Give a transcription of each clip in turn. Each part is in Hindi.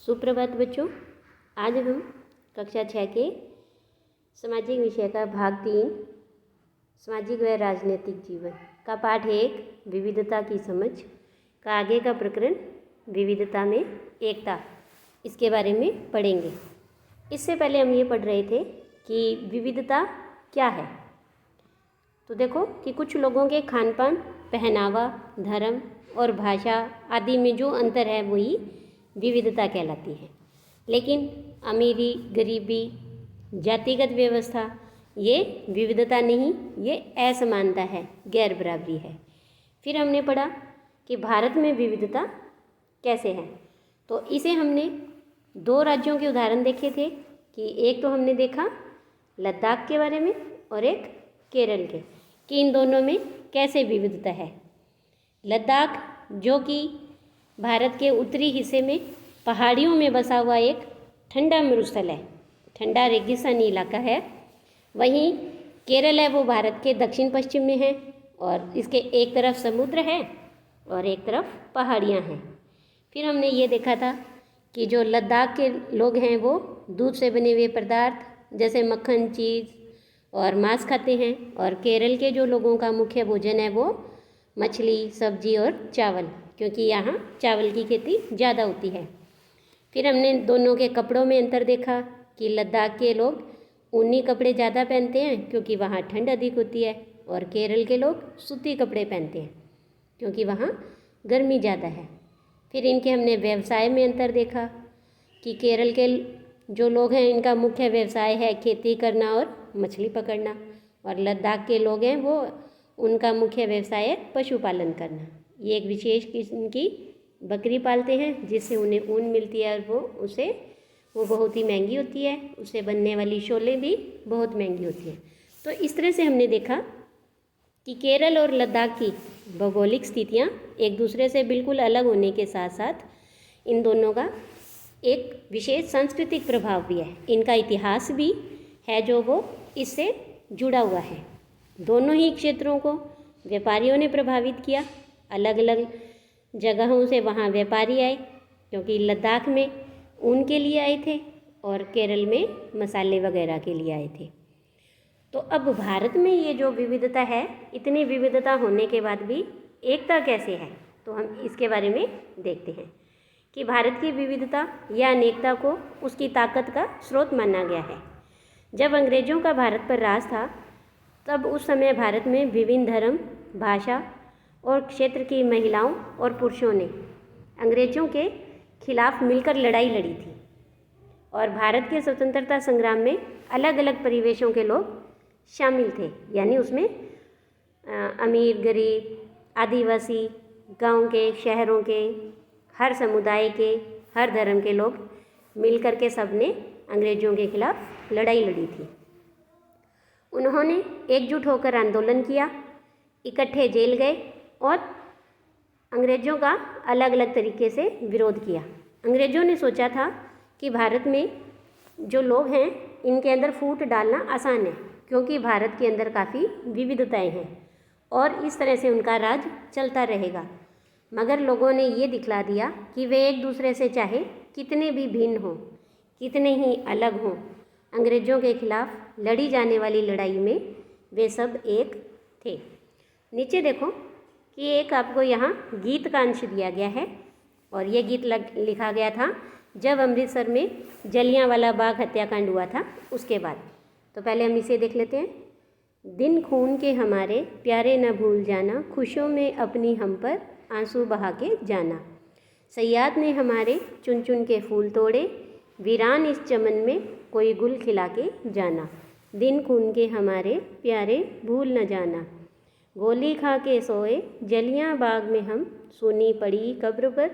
सुप्रभात बच्चों। आज हम कक्षा 6 के सामाजिक विषय का भाग 3 सामाजिक व राजनीतिक जीवन का पाठ 1 विविधता की समझ का आगे का प्रकरण विविधता में एकता, इसके बारे में पढ़ेंगे। इससे पहले हम ये पढ़ रहे थे कि विविधता क्या है। तो देखो कि कुछ लोगों के खान पान, पहनावा, धर्म और भाषा आदि में जो अंतर है वही विविधता कहलाती है। लेकिन अमीरी, गरीबी, जातिगत व्यवस्था ये विविधता नहीं, ये असमानता है, गैर बराबरी है। फिर हमने पढ़ा कि भारत में विविधता कैसे है। तो इसे हमने 2 राज्यों के उदाहरण देखे थे कि एक तो हमने देखा लद्दाख के बारे में और एक केरल के, कि इन दोनों में कैसे विविधता है। लद्दाख जो कि भारत के उत्तरी हिस्से में पहाड़ियों में बसा हुआ एक ठंडा मरुस्थल है, ठंडा रेगिस्तानी इलाका है। वहीं केरल है वो भारत के दक्षिण पश्चिम में है और इसके एक तरफ समुद्र है और एक तरफ पहाड़ियाँ हैं। फिर हमने ये देखा था कि जो लद्दाख के लोग हैं वो दूध से बने हुए पदार्थ जैसे मक्खन, चीज़ और मांस खाते हैं, और केरल के जो लोगों का मुख्य भोजन है वो मछली, सब्जी और चावल, क्योंकि यहाँ चावल की खेती ज़्यादा होती है। फिर हमने दोनों के कपड़ों में अंतर देखा कि लद्दाख के लोग ऊनी कपड़े ज़्यादा पहनते हैं क्योंकि वहाँ ठंड अधिक होती है, और केरल के लोग सूती कपड़े पहनते हैं क्योंकि वहाँ गर्मी ज़्यादा है। फिर इनके हमने व्यवसाय में अंतर देखा कि केरल के जो लोग हैं इनका मुख्य व्यवसाय है खेती करना और मछली पकड़ना, और लद्दाख के लोग हैं वो उनका मुख्य व्यवसाय है पशुपालन करना। ये एक विशेष किस्म की बकरी पालते हैं जिससे उन्हें ऊन मिलती है और वो बहुत ही महंगी होती है। उससे बनने वाली शॉलें भी बहुत महंगी होती हैं। तो इस तरह से हमने देखा कि केरल और लद्दाख की भौगोलिक स्थितियाँ एक दूसरे से बिल्कुल अलग होने के साथ साथ इन दोनों का एक विशेष सांस्कृतिक प्रभाव भी है। इनका इतिहास भी है जो वो इससे जुड़ा हुआ है। दोनों ही क्षेत्रों को व्यापारियों ने प्रभावित किया। अलग अलग जगहों से वहाँ व्यापारी आए, क्योंकि लद्दाख में ऊन के लिए आए थे और केरल में मसाले वगैरह के लिए आए थे। तो अब भारत में ये जो विविधता है, इतनी विविधता होने के बाद भी एकता कैसे है, तो हम इसके बारे में देखते हैं कि भारत की विविधता या अनेकता को उसकी ताकत का स्रोत माना गया है। जब अंग्रेज़ों का भारत पर राज था तब उस समय भारत में विभिन्न धर्म, भाषा और क्षेत्र की महिलाओं और पुरुषों ने अंग्रेज़ों के खिलाफ मिलकर लड़ाई लड़ी थी, और भारत के स्वतंत्रता संग्राम में अलग अलग परिवेशों के लोग शामिल थे। यानी उसमें अमीर, गरीब, आदिवासी, गांव के, शहरों के, हर समुदाय के, हर धर्म के लोग मिलकर के सब ने अंग्रेज़ों के खिलाफ लड़ाई लड़ी थी। उन्होंने एकजुट होकर आंदोलन किया, इकट्ठे जेल गए और अंग्रेज़ों का अलग अलग तरीके से विरोध किया। अंग्रेज़ों ने सोचा था कि भारत में जो लोग हैं इनके अंदर फूट डालना आसान है, क्योंकि भारत के अंदर काफ़ी विविधताएं हैं और इस तरह से उनका राज चलता रहेगा। मगर लोगों ने ये दिखला दिया कि वे एक दूसरे से चाहे कितने भी भिन्न हों, कितने ही अलग हों, अंग्रेज़ों के खिलाफ लड़ी जाने वाली लड़ाई में वे सब एक थे। नीचे देखो कि एक आपको यहाँ गीत का अंश दिया गया है, और ये गीत लिखा गया था जब अमृतसर में जलियांवाला बाग हत्याकांड हुआ था उसके बाद। तो पहले हम इसे देख लेते हैं। दिन खून के हमारे प्यारे न भूल जाना, खुशियों में अपनी हम पर आंसू बहा के जाना। सयाद ने हमारे चुन चुन के फूल तोड़े, वीरान इस चमन में कोई गुल खिला के जाना। दिन खून के हमारे प्यारे भूल न जाना, गोली खा के सोए जलियां बाग में हम, सुनी पड़ी कब्र पर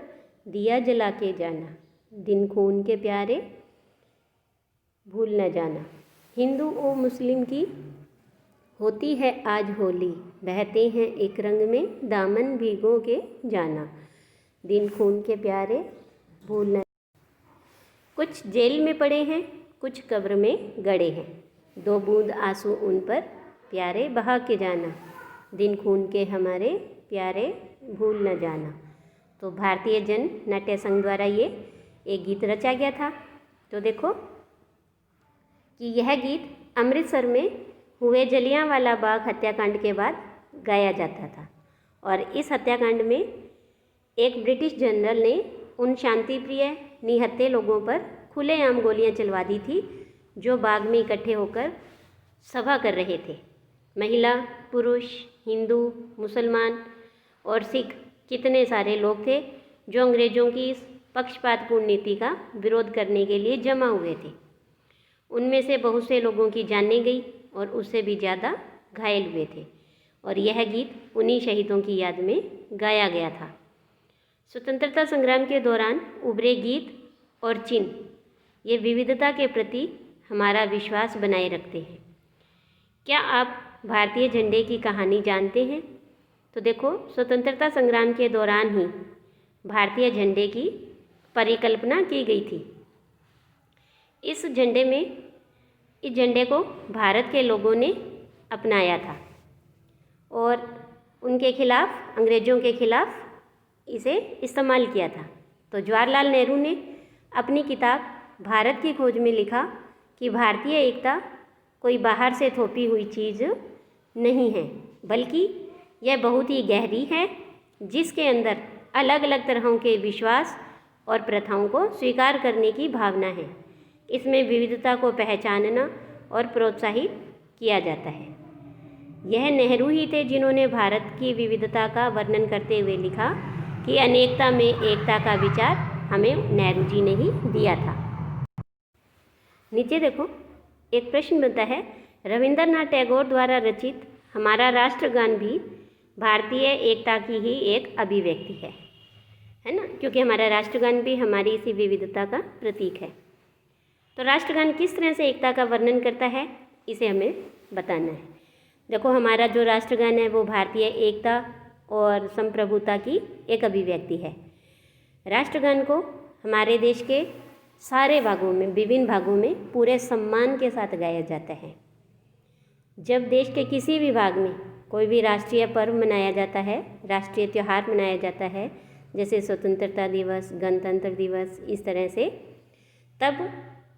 दिया जला के जाना। दिन खून के प्यारे भूल न जाना। हिंदू और मुस्लिम की होती है आज होली, बहते हैं एक रंग में दामन भीगो के जाना। दिन खून के प्यारे भूल न। कुछ जेल में पड़े हैं, कुछ कब्र में गड़े हैं, 2 बूंद आंसू उन पर प्यारे बहा के जाना। दिन खून के हमारे प्यारे भूल न जाना। तो भारतीय जन नाट्य संघ द्वारा ये एक गीत रचा गया था। तो देखो कि यह गीत अमृतसर में हुए जलियांवाला बाग हत्याकांड के बाद गाया जाता था और इस हत्याकांड में एक ब्रिटिश जनरल ने उन शांतिप्रिय निहत्थे लोगों पर खुलेआम गोलियां चलवा दी थी जो बाग में इकट्ठे होकर सभा कर रहे थे। महिला, पुरुष, हिंदू, मुसलमान और सिख कितने सारे लोग थे जो अंग्रेज़ों की इस पक्षपातपूर्ण नीति का विरोध करने के लिए जमा हुए थे। उनमें से बहुत से लोगों की जानें गई और उससे भी ज़्यादा घायल हुए थे और यह गीत उन्हीं शहीदों की याद में गाया गया था। स्वतंत्रता संग्राम के दौरान उभरे गीत और चिन्ह ये विविधता के प्रति हमारा विश्वास बनाए रखते हैं। क्या आप भारतीय झंडे की कहानी जानते हैं? तो देखो, स्वतंत्रता संग्राम के दौरान ही भारतीय झंडे की परिकल्पना की गई थी। इस झंडे को भारत के लोगों ने अपनाया था और उनके खिलाफ, अंग्रेज़ों के खिलाफ इसे इस्तेमाल किया था। तो जवाहरलाल नेहरू ने अपनी किताब भारत की खोज में लिखा कि भारतीय एकता कोई बाहर से थोपी हुई चीज़ नहीं है, बल्कि यह बहुत ही गहरी है, जिसके अंदर अलग अलग तरहों के विश्वास और प्रथाओं को स्वीकार करने की भावना है। इसमें विविधता को पहचानना और प्रोत्साहित किया जाता है। यह नेहरू ही थे जिन्होंने भारत की विविधता का वर्णन करते हुए लिखा कि अनेकता में एकता का विचार हमें नेहरू जी ने ही दिया था। नीचे देखो, एक प्रश्न बनता है, रविंद्रनाथ टैगोर द्वारा रचित हमारा राष्ट्रगान भी भारतीय एकता की ही एक अभिव्यक्ति है ना, क्योंकि हमारा राष्ट्रगान भी हमारी इसी विविधता का प्रतीक है। तो राष्ट्रगान किस तरह से एकता का वर्णन करता है, इसे हमें बताना है। देखो, हमारा जो राष्ट्रगान है वो भारतीय एकता और संप्रभुता की एक अभिव्यक्ति है। राष्ट्रगान को हमारे देश के सारे भागों में, विभिन्न भागों में पूरे सम्मान के साथ गाया जाता है। जब देश के किसी भी भाग में कोई भी राष्ट्रीय पर्व मनाया जाता है, राष्ट्रीय त्यौहार मनाया जाता है, जैसे स्वतंत्रता दिवस, गणतंत्र दिवस, इस तरह से, तब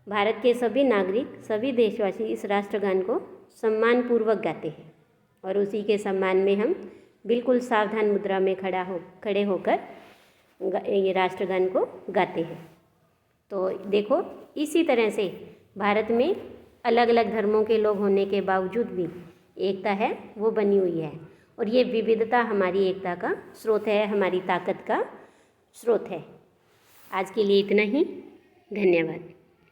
भारत के सभी नागरिक, सभी देशवासी इस राष्ट्रगान को सम्मानपूर्वक गाते हैं और उसी के सम्मान में हम बिल्कुल सावधान मुद्रा में खड़े होकर ये राष्ट्रगान को गाते हैं। तो देखो, इसी तरह से भारत में अलग अलग धर्मों के लोग होने के बावजूद भी एकता है वो बनी हुई है और ये विविधता हमारी एकता का स्रोत है, हमारी ताकत का स्रोत है। आज के लिए इतना ही। धन्यवाद।